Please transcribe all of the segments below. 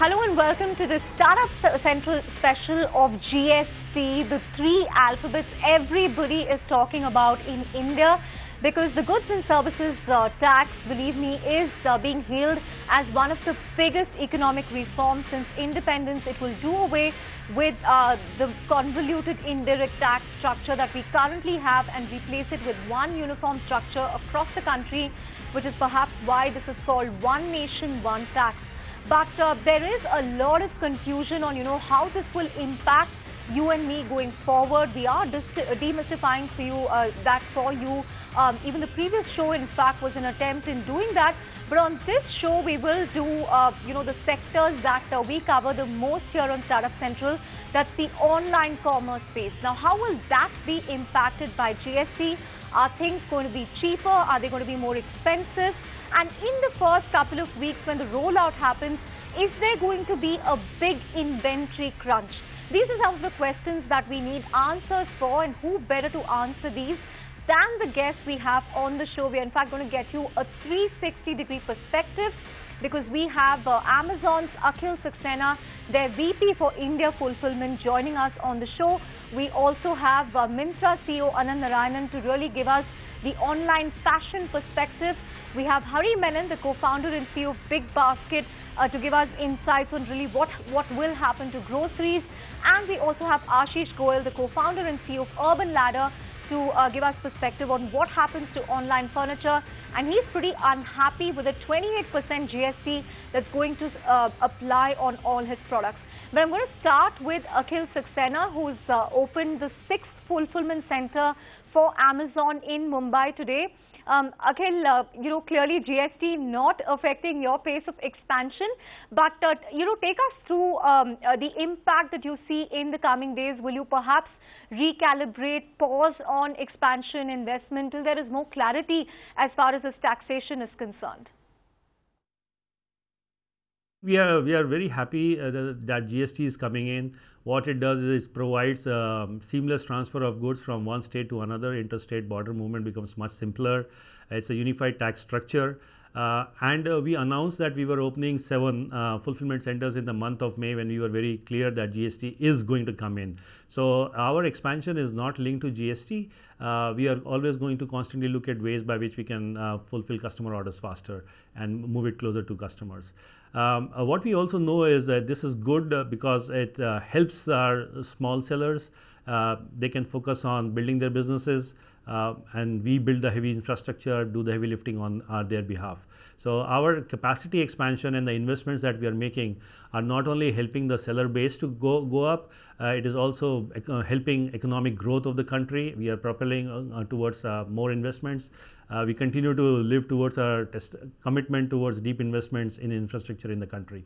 Hello and welcome to the Startup Central special of GST, the three alphabets everybody is talking about in India, because the goods and services tax, believe me, is being hailed as one of the biggest economic reforms since independence. It will do away with the convoluted indirect tax structure that we currently have and replace it with one uniform structure across the country, which is perhaps why this is called One Nation, One Tax. But there is a lot of confusion on, how this will impact you and me going forward. We are demystifying for you that for you. Even the previous show, in fact, was an attempt in doing that. But on this show, we will do, the sectors that we cover the most here on Startup Central. That's the online commerce space. Now, how will that be impacted by GST? Are things going to be cheaper? Are they going to be more expensive? And in the first couple of weeks when the rollout happens, is there going to be a big inventory crunch? These are some of the questions that we need answers for, and who better to answer these than the guests we have on the show. We are in fact going to get you a 360-degree perspective, because we have Amazon's Akhil Saxena, their VP for India Fulfillment, joining us on the show. We also have Myntra CEO Anand Narayanan to really give us the online fashion perspective. We have Hari Menon, the co-founder and CEO of Big Basket, to give us insights on really what will happen to groceries. And we also have Ashish Goyal, the co-founder and CEO of Urban Ladder, to give us perspective on what happens to online furniture. And he's pretty unhappy with the 28% GST that's going to apply on all his products. But I'm going to start with Akhil Saxena, who's opened the 6th fulfillment center for Amazon in Mumbai today. Akhil, clearly GST not affecting your pace of expansion, but, take us through the impact that you see in the coming days. Will you perhaps recalibrate, pause on expansion investment till there is more clarity as far as this taxation is concerned? We are very happy that GST is coming in. What it does is provides seamless transfer of goods from one state to another. Interstate border movement becomes much simpler. It's a unified tax structure. And we announced that we were opening 7 fulfillment centers in the month of May, when we were very clear that GST is going to come in. So our expansion is not linked to GST. We are always going to constantly look at ways by which we can fulfill customer orders faster and move it closer to customers. What we also know is that this is good because it helps our small sellers. They can focus on building their businesses, and we build the heavy infrastructure, do the heavy lifting on their behalf. So our capacity expansion and the investments that we are making are not only helping the seller base to go up, it is also helping economic growth of the country. We are propelling towards more investments. We continue to live towards our commitment towards deep investments in infrastructure in the country.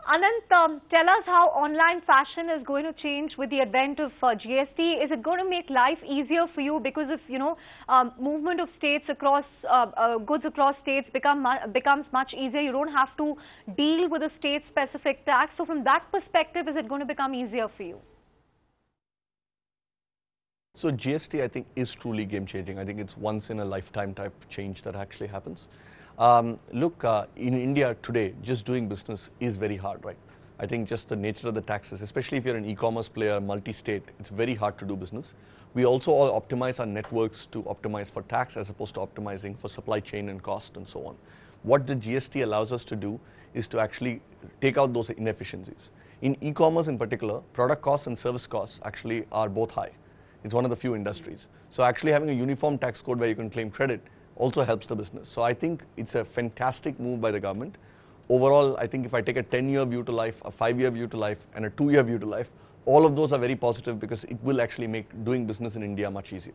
Anand, tell us how online fashion is going to change with the advent of GST. Is it going to make life easier for you because of, movement of states across, goods across states becomes much easier? You don't have to deal with a state-specific tax. So from that perspective, is it going to become easier for you? So GST, I think, is truly game-changing. I think it's once-in-a-lifetime type change that actually happens. Look, in India today, just doing business is very hard, right? I think just the nature of the taxes, especially if you're an e-commerce player, multi-state, it's very hard to do business. We also all optimize our networks to optimize for tax as opposed to optimizing for supply chain and cost and so on. What the GST allows us to do is to actually take out those inefficiencies. In e-commerce in particular, product costs and service costs actually are both high. It's one of the few industries. So actually having a uniform tax code where you can claim credit also helps the business. So I think it's a fantastic move by the government. Overall, I think if I take a 10-year view to life, a 5-year view to life, and a 2-year view to life, all of those are very positive because it will actually make doing business in India much easier.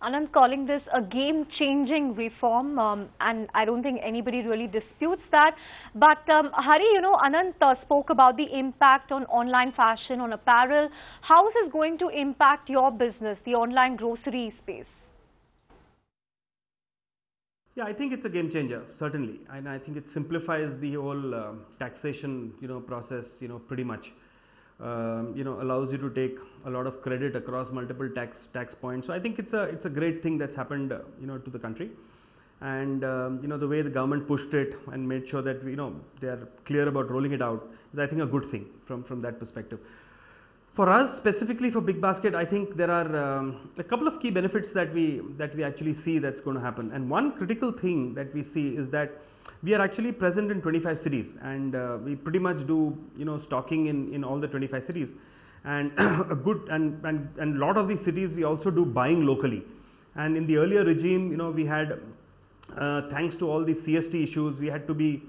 Anand calling this a game-changing reform, and I don't think anybody really disputes that. But Hari, Anand spoke about the impact on online fashion, on apparel. How is this going to impact your business, the online grocery space? Yeah, I think it's a game changer, certainly, and I think it simplifies the whole taxation, process, pretty much. Allows you to take a lot of credit across multiple tax points. So I think it's a great thing that's happened, to the country. and the way the government pushed it and made sure that they are clear about rolling it out is, I think, a good thing from that perspective. For us, specifically for Big Basket, I think there are a couple of key benefits that we actually see that's going to happen. And one critical thing that we see is that we are actually present in 25 cities, and we pretty much do stocking in all the 25 cities. And a good and lot of these cities we also do buying locally. And in the earlier regime, we had thanks to all these CST issues, we had to be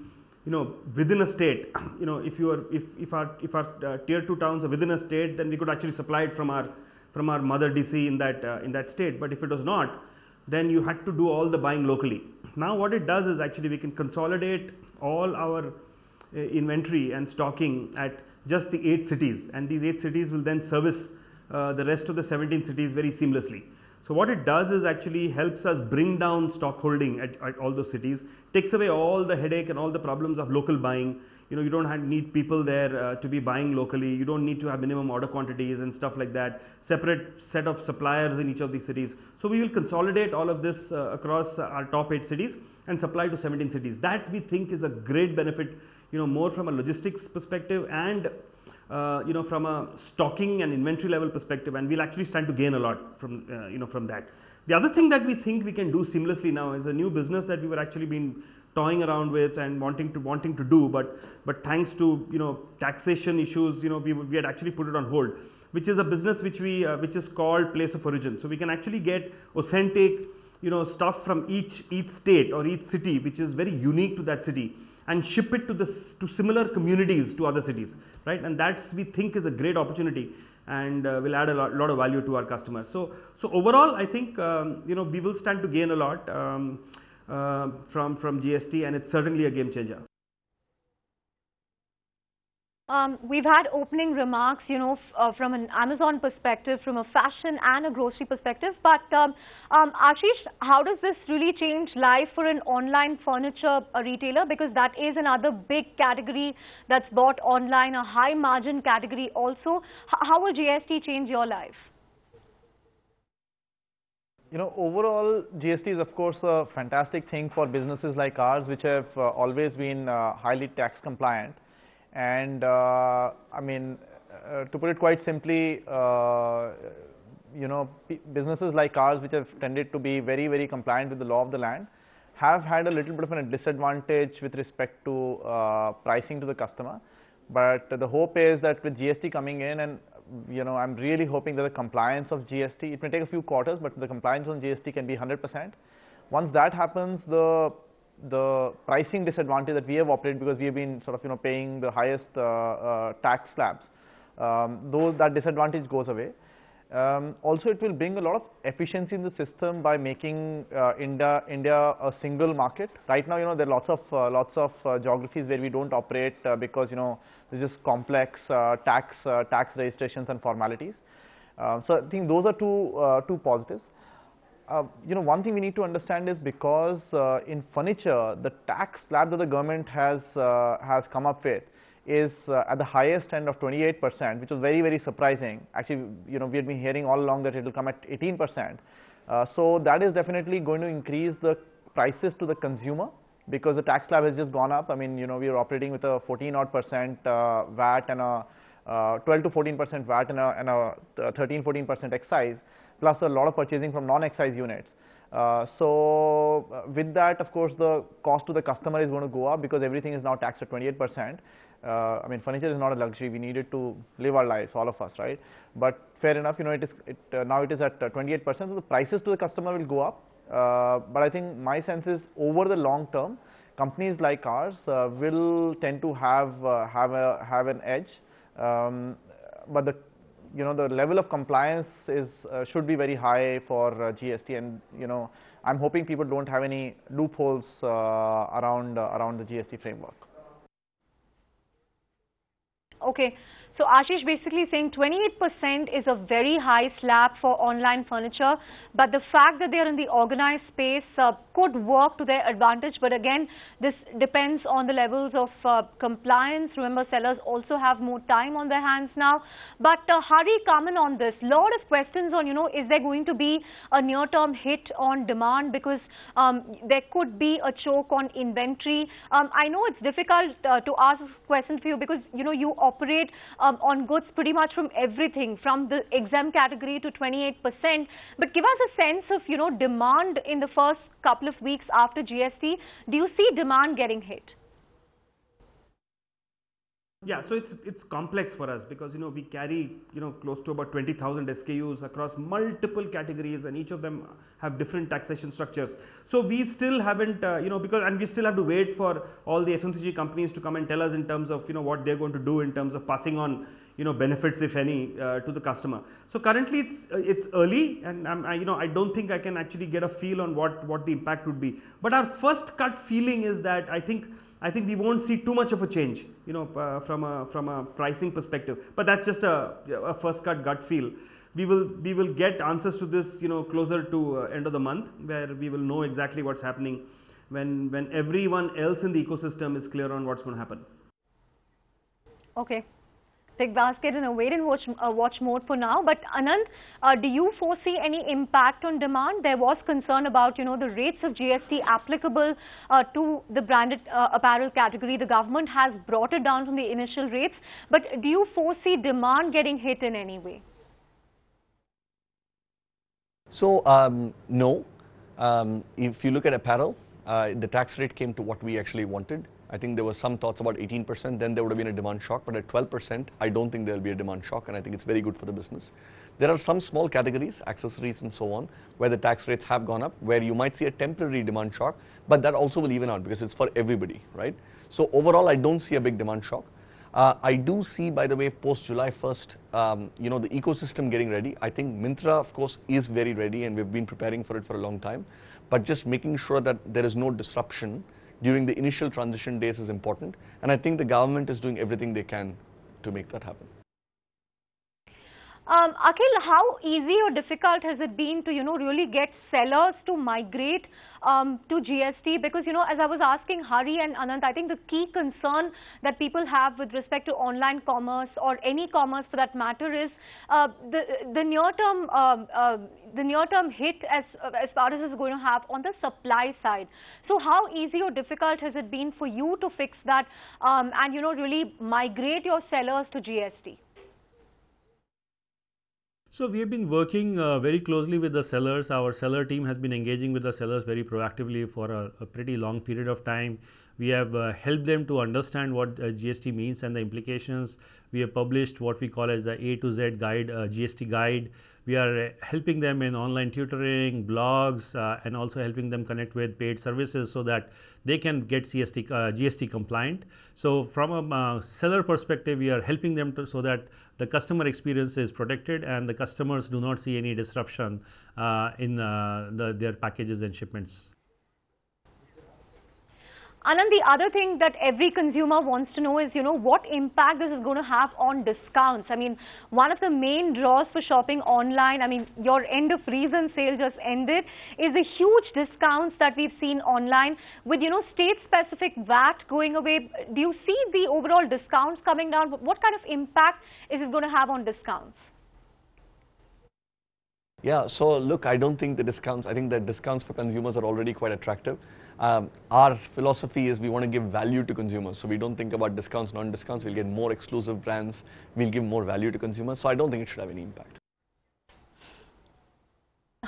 within a state. If our tier 2 towns are within a state, then we could actually supply it from our mother DC in that state. But if it was not, then you had to do all the buying locally. Now what it does is actually we can consolidate all our inventory and stocking at just the 8 cities, and these 8 cities will then service the rest of the 17 cities very seamlessly. So what it does is actually helps us bring down stock holding at all those cities, takes away all the headache and all the problems of local buying. You don't need people there to be buying locally. You don't need to have minimum order quantities and stuff like that. Separate set of suppliers in each of these cities. So we will consolidate all of this across our top 8 cities and supply to 17 cities. That we think is a great benefit, more from a logistics perspective and from a stocking and inventory level perspective, and we'll actually stand to gain a lot from from that. The other thing that we think we can do seamlessly now is a new business that we were actually been toying around with and wanting to do, but thanks to taxation issues, we had actually put it on hold, which is a business which is called place of origin. So we can actually get authentic stuff from each state or each city, which is very unique to that city, and ship it to similar communities to other cities, right? And that's, we think, is a great opportunity, and will add a lot of value to our customers. So overall, I think we will stand to gain a lot from GST, and it's certainly a game changer. We've had opening remarks, from an Amazon perspective, from a fashion and a grocery perspective. But Ashish, how does this really change life for an online furniture retailer? Because that is another big category that's bought online, a high margin category also. How will GST change your life? Overall, GST is of course a fantastic thing for businesses like ours, which have always been highly tax compliant. And to put it quite simply, businesses like ours, which have tended to be very, very compliant with the law of the land, have had a little bit of a disadvantage with respect to pricing to the customer. But the hope is that with GST coming in, and I'm really hoping that the compliance of GST, it may take a few quarters, but the compliance on GST can be 100%. Once that happens, the pricing disadvantage that we have operated, because we have been sort of paying the highest tax slabs, that disadvantage goes away. Also, it will bring a lot of efficiency in the system by making India a single market. Right now, there are lots of geographies where we don't operate because there's just complex tax registrations and formalities. So I think those are two positives. One thing we need to understand is, because in furniture, the tax slab that the government has come up with is at the highest end of 28%, which was very, very surprising. Actually, we had been hearing all along that it will come at 18%. So that is definitely going to increase the prices to the consumer, because the tax slab has just gone up. I mean, we are operating with a 14% VAT and a 12 to 14% VAT and a 13-14% excise, plus a lot of purchasing from non-excise units. So with that, of course, the cost to the customer is going to go up, because everything is now taxed at 28%. Furniture is not a luxury. We need it to live our lives, all of us, right? But fair enough, now it is at 28%, so the prices to the customer will go up. But I think my sense is, over the long term, companies like ours will tend to have an edge. But the level of compliance should be very high for GST, and I'm hoping people don't have any loopholes around the GST framework. Okay, So Ashish basically saying 28% is a very high slab for online furniture, but the fact that they are in the organized space could work to their advantage. But again, this depends on the levels of compliance. Remember, sellers also have more time on their hands now. But Hari, comment on this. Lot of questions on, is there going to be a near-term hit on demand because there could be a choke on inventory. I know it's difficult to ask this question for you because, you operate on goods pretty much from everything, from the exempt category to 28%. But give us a sense of, demand in the first couple of weeks after GST. Do you see demand getting hit? Yeah, so it's complex for us because we carry close to about 20,000 SKUs across multiple categories, and each of them have different taxation structures. So we still haven't and we still have to wait for all the FMCG companies to come and tell us in terms of what they're going to do in terms of passing on benefits, if any, to the customer. So currently it's early, and I don't think I can actually get a feel on what the impact would be. But our first gut feeling is that I think we won't see too much of a change, from a pricing perspective. But that's just a first gut feel. We will get answers to this, closer to end of the month, where we will know exactly what's happening when everyone else in the ecosystem is clear on what's going to happen. Okay. Big basket in a wait and watch mode for now. But Anand, do you foresee any impact on demand? There was concern about the rates of GST applicable to the branded apparel category. The government has brought it down from the initial rates. But do you foresee demand getting hit in any way? So no. If you look at apparel, the tax rate came to what we actually wanted. I think there were some thoughts about 18%, then there would have been a demand shock, but at 12%, I don't think there will be a demand shock, and I think it's very good for the business. There are some small categories, accessories and so on, where the tax rates have gone up, where you might see a temporary demand shock, but that also will even out because it's for everybody, right? So overall, I don't see a big demand shock. I do see, by the way, post July 1st, the ecosystem getting ready. I think Myntra, of course, is very ready, and we've been preparing for it for a long time, but just making sure that there is no disruption during the initial transition days is important, and I think the government is doing everything they can to make that happen. Akhil, how easy or difficult has it been to, really get sellers to migrate to GST? Because, as I was asking Hari and Anand, I think the key concern that people have with respect to online commerce or any commerce for that matter is the near-term hit as far as it's going to have on the supply side. So how easy or difficult has it been for you to fix that and, really migrate your sellers to GST? So we have been working very closely with the sellers. Our seller team has been engaging with the sellers very proactively for a pretty long period of time. We have helped them to understand what GST means and the implications. We have published what we call as the A to Z guide, GST guide. We are helping them in online tutoring, blogs, and also helping them connect with paid services so that they can get GST compliant. So from a seller perspective, we are helping them so that the customer experience is protected and the customers do not see any disruption in their packages and shipments. Anand, the other thing that every consumer wants to know is, what impact this is going to have on discounts. I mean, one of the main draws for shopping online, I mean, your end of reason sale just ended, is the huge discounts that we've seen online with, state-specific VAT going away. Do you see the overall discounts coming down? What kind of impact is it going to have on discounts? Yeah, so look, I don't think the discounts, I think the discounts for consumers are already quite attractive. Our philosophy is we want to give value to consumers, so we don't think about discounts, non-discounts. We'll get more exclusive brands, we'll give more value to consumers, so I don't think it should have any impact.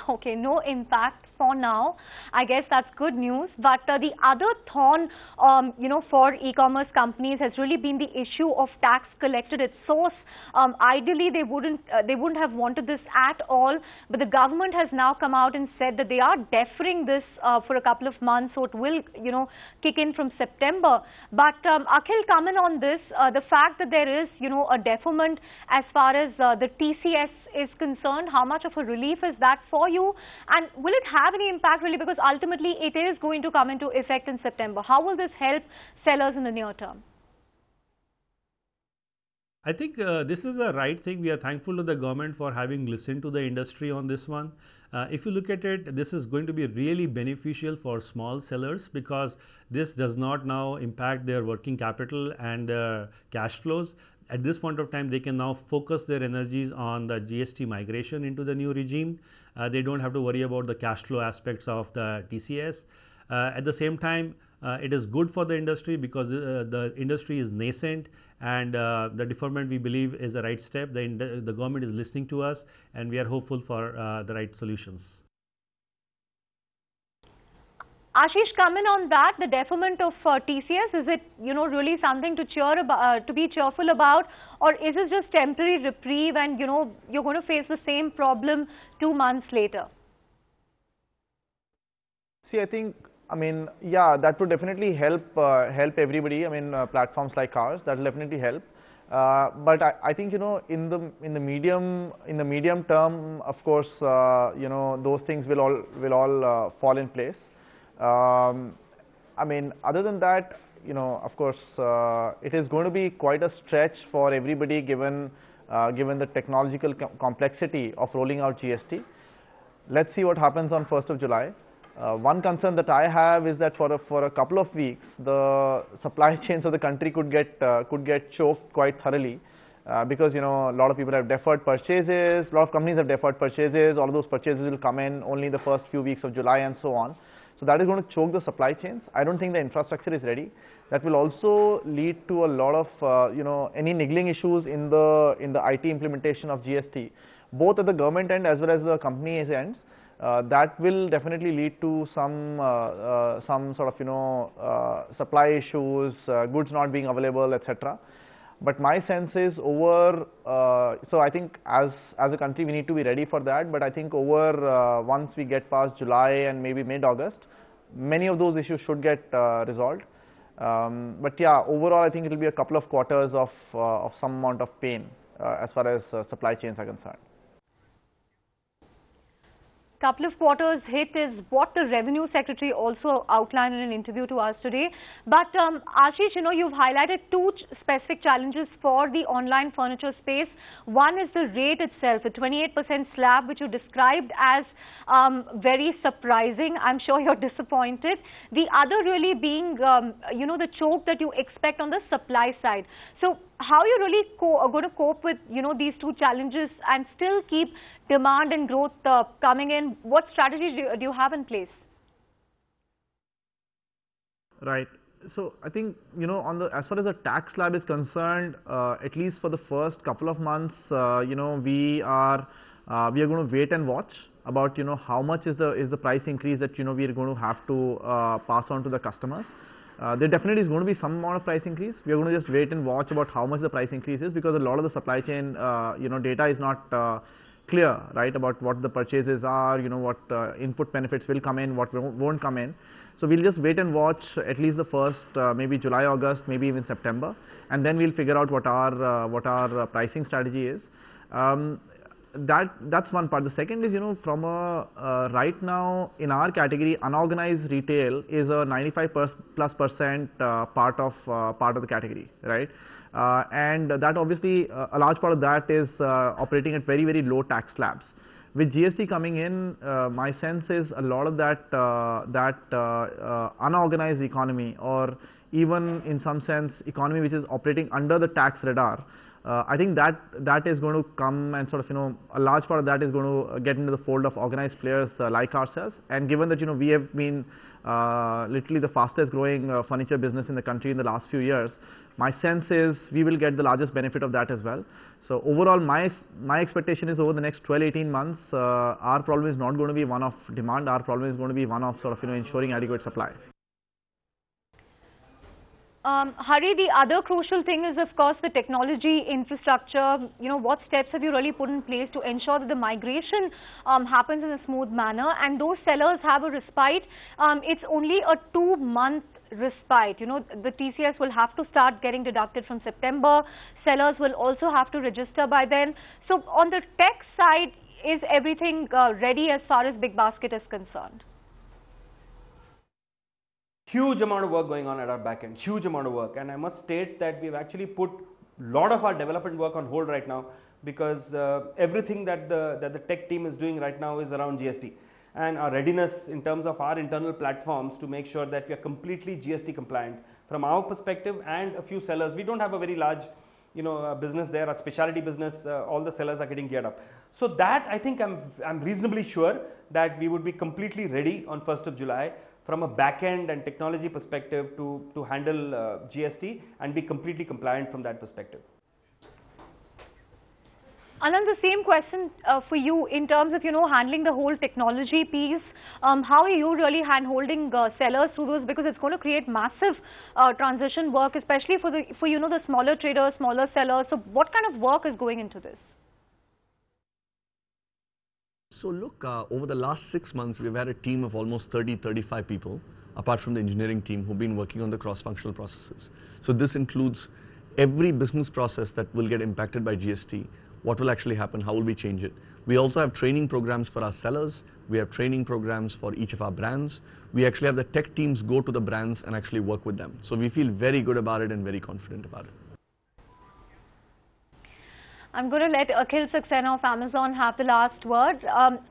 Okay, no impact for now. I guess that's good news. But the other thorn, for e-commerce companies has really been the issue of tax collected at source. Ideally, they wouldn't have wanted this at all. But the government has now come out and said that they are deferring this for a couple of months, so it will, kick in from September. But Akhil, comment on this. The fact that there is, a deferment as far as the TCS is concerned. How much of a relief is that for you? And will it have any impact really, because ultimately it is going to come into effect in September? How will this help sellers in the near term? I think this is the right thing. We are thankful to the government for having listened to the industry on this one. If you look at it, this is going to be really beneficial for small sellers because this does not now impact their working capital and their cash flows. At this point of time, they can now focus their energies on the GST migration into the new regime. They don't have to worry about the cash flow aspects of the TCS. At the same time, it is good for the industry because the industry is nascent, and the deferment, we believe, is the right step. The government is listening to us, and we are hopeful for the right solutions. Ashish, comment on that, the deferment of TCS, is it, really something to to be cheerful about, or is it just temporary reprieve and, you're going to face the same problem 2 months later? See, I mean, yeah, that would definitely help everybody. I mean, platforms like ours, that will definitely help. But I think, in the medium term, of course, those things will all fall in place. I mean, other than that, of course, it is going to be quite a stretch for everybody given the technological complexity of rolling out GST. Let's see what happens on 1st of July. One concern that I have is that for a couple of weeks, the supply chains of the country could get choked quite thoroughly, because a lot of people have deferred purchases, a lot of companies have deferred purchases. All of those purchases will come in only the first few weeks of July and so on. So that is going to choke the supply chains. I don't think the infrastructure is ready. That will also lead to a lot of any niggling issues in the IT implementation of GST, both at the government end as well as the company's ends. That will definitely lead to some sort of supply issues, goods not being available, etc. But my sense is so I think as a country we need to be ready for that. But I think once we get past July and maybe mid-August, many of those issues should get resolved. But yeah, overall I think it will be a couple of quarters of some amount of pain as far as supply chains are concerned. Couple of quarters hit is what the Revenue Secretary also outlined in an interview to us today. But Ashish, you've highlighted two specific challenges for the online furniture space. One is the rate itself, the 28% slab, which you described as very surprising. I'm sure you're disappointed. The other really being, the choke that you expect on the supply side. So how are you really going to cope with, these two challenges and still keep demand and growth coming in? What strategies do you have in place? Right. So I think, as far as the tax slab is concerned, at least for the first couple of months, we are going to wait and watch about, how much is the price increase that, we are going to have to pass on to the customers. There definitely is going to be some amount of price increase. We are going to just wait and watch about how much the price increase is, because a lot of the supply chain, data is not clear, right, about what the purchases are, what input benefits will come in, what won't come in. So we'll just wait and watch at least the first maybe July, August, maybe even September, and then we'll figure out what our pricing strategy is. That's one part. The second is, from right now in our category, unorganized retail is a 95+% part of the category, right? And that obviously a large part of that is operating at very, very low tax slabs. With GST coming in, my sense is a lot of that unorganized economy, or even in some sense economy which is operating under the tax radar, I think that is going to come, and sort of, a large part of that is going to get into the fold of organized players like ourselves. And given that, we have been literally the fastest growing furniture business in the country in the last few years, my sense is we will get the largest benefit of that as well. So overall, my expectation is over the next 12-18 months, our problem is not going to be one of demand. Our problem is going to be one of sort of, ensuring adequate supply. Hari, the other crucial thing is, of course, the technology infrastructure. What steps have you really put in place to ensure that the migration happens in a smooth manner, and those sellers have a respite? It's only a 2-month respite. The TCS will have to start getting deducted from September. Sellers will also have to register by then. So on the tech side, is everything ready as far as Big Basket is concerned? Huge amount of work going on at our back end, huge amount of work, and I must state that we've actually put lot of our development work on hold right now, because everything that the tech team is doing right now is around GST, and our readiness in terms of our internal platforms to make sure that we are completely GST compliant from our perspective, and a few sellers. We don't have a very large business there, a specialty business. All the sellers are getting geared up. So that I think I'm reasonably sure that we would be completely ready on 1st of July from a back-end and technology perspective to handle GST and be completely compliant from that perspective. Anand, the same question for you in terms of handling the whole technology piece. How are you really hand-holding sellers through those, because it's going to create massive transition work, especially for the smaller traders, smaller sellers. So what kind of work is going into this? So look, over the last 6 months, we've had a team of almost 30-35 people, apart from the engineering team, who've been working on the cross-functional processes. So this includes every business process that will get impacted by GST. What will actually happen? How will we change it? We also have training programs for our sellers. We have training programs for each of our brands. We actually have the tech teams go to the brands and actually work with them. So we feel very good about it and very confident about it. I'm going to let Akhil Saxena of Amazon have the last word.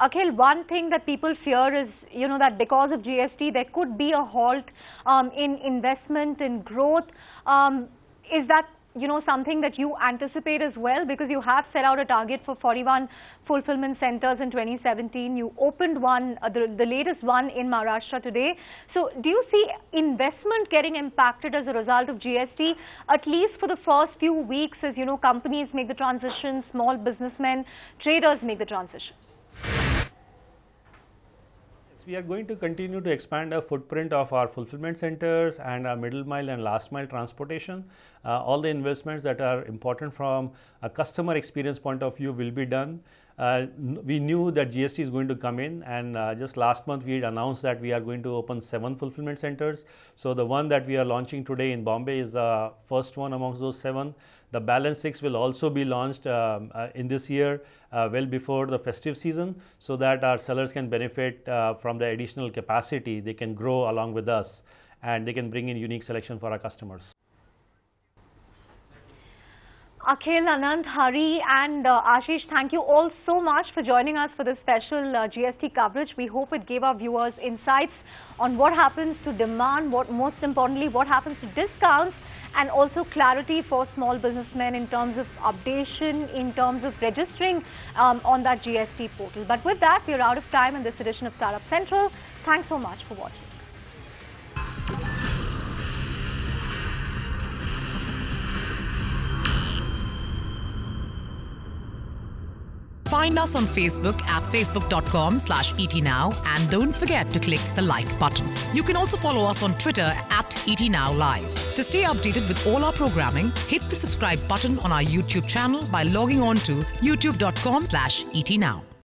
Akhil, one thing that people fear is, that because of GST, there could be a halt in investment, in growth. Is that something that you anticipate as well, because you have set out a target for 41 fulfillment centers in 2017. You opened one, the latest one in Maharashtra today. So do you see investment getting impacted as a result of GST, at least for the first few weeks, as companies make the transition, small businessmen, traders make the transition? We are going to continue to expand our footprint of our fulfillment centers and our middle mile and last mile transportation. All the investments that are important from a customer experience point of view will be done. We knew that GST is going to come in, and just last month we had announced that we are going to open 7 fulfillment centers. So the one that we are launching today in Bombay is the first one amongst those 7. The balance 6 will also be launched in this year, well before the festive season, so that our sellers can benefit from the additional capacity. They can grow along with us, and they can bring in unique selection for our customers. Akhil, Anand, Hari and Ashish, thank you all so much for joining us for this special GST coverage. We hope it gave our viewers insights on what happens to demand, most importantly, what happens to discounts, and also clarity for small businessmen in terms of updation, in terms of registering on that GST portal. But with that, we are out of time in this edition of Startup Central. Thanks so much for watching. Find us on Facebook at facebook.com/ETNow, and don't forget to click the like button. You can also follow us on Twitter at ETNowLive. To stay updated with all our programming, hit the subscribe button on our YouTube channel by logging on to youtube.com/ETNow.